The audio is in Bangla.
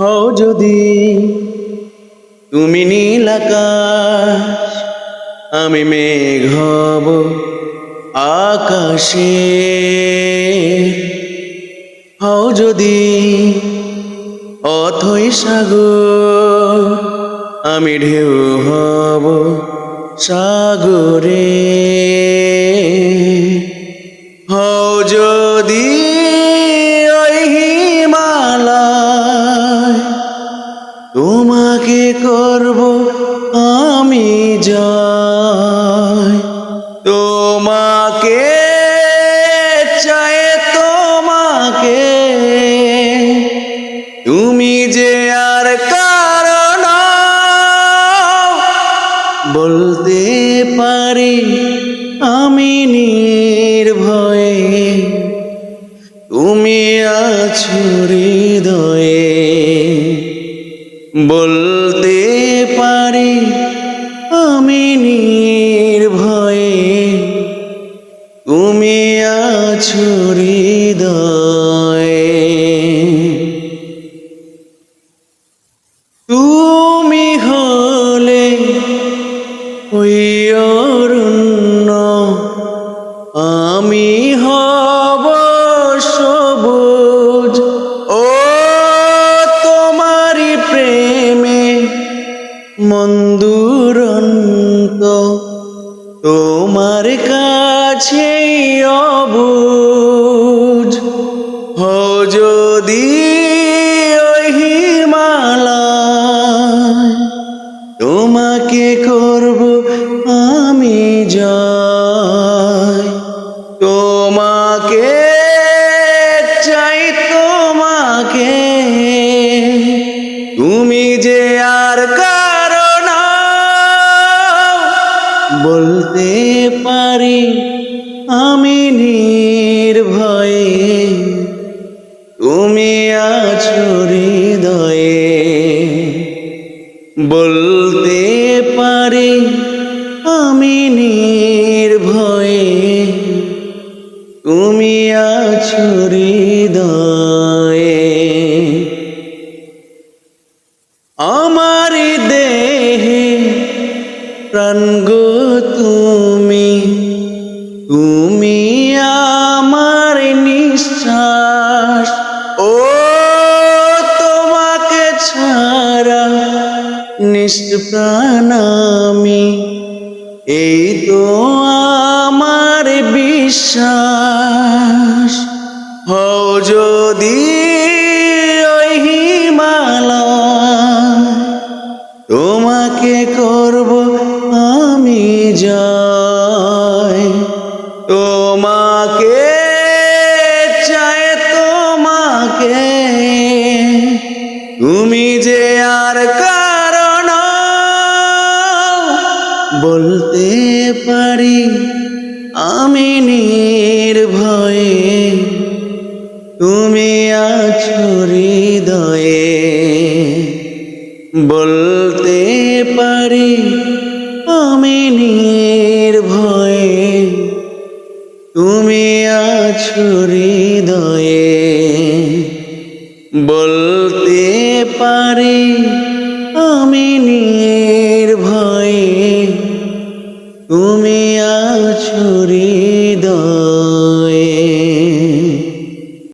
হও যদি তুমি নীল আকাশ, আমি মেঘ হব আকাশে। হও যদি অথই সাগর, আমি ঢেউ হব সাগরে। হও যদি ওই হিমালয়, তোমাকে করব আমি জয়। তোমাকে চাই, তোমাকে, তুমি যে আর কারণ বলতে পারি আমি নির্ভয়ে। তুমি আছো হৃদয়ে, বলতে পারি আমি নির্ভয়ে। তুমি আছো হৃদয়ে। তুমি হলে ওই অরণ্য, আমি হব সবুজ। ও তোমারি প্রেমে মন দুরন্ত, তোমার কাছেই অবুঝ। হও যদি ওই হিমালয়, তোমাকে করব আমি জয়। তোমাকে চাই, তোমাকে, তুমি যে আর কারণ বলতে পারি আমি নির্ভয়ে। তুমি আছো হৃদয়ে, বলতে পারি আমি নির্ভয়ে। তুমি আছো হৃদয়ে। আমার দেহে প্রাণ গো তুমি, তুমি আমার নিঃশ্বাস। ও তোমাকে ছাড়া নিষ্প্রাণ আমি, এই তো আমার বিশ্বাস। হও যদি ওই হিমালয়, তোমাকে করব আমি জয়। তোমাকে চাই, তোমাকে, তুমি যে আর কারণ বলতে পারি আমি নির্ভয়ে। তুমি আছো হৃদয়ে, বলতে পারি আমি নির্ভয়ে। তুমি আছো হৃদয়ে, বলতে পারি আমি নির্ভয়ে। তুমি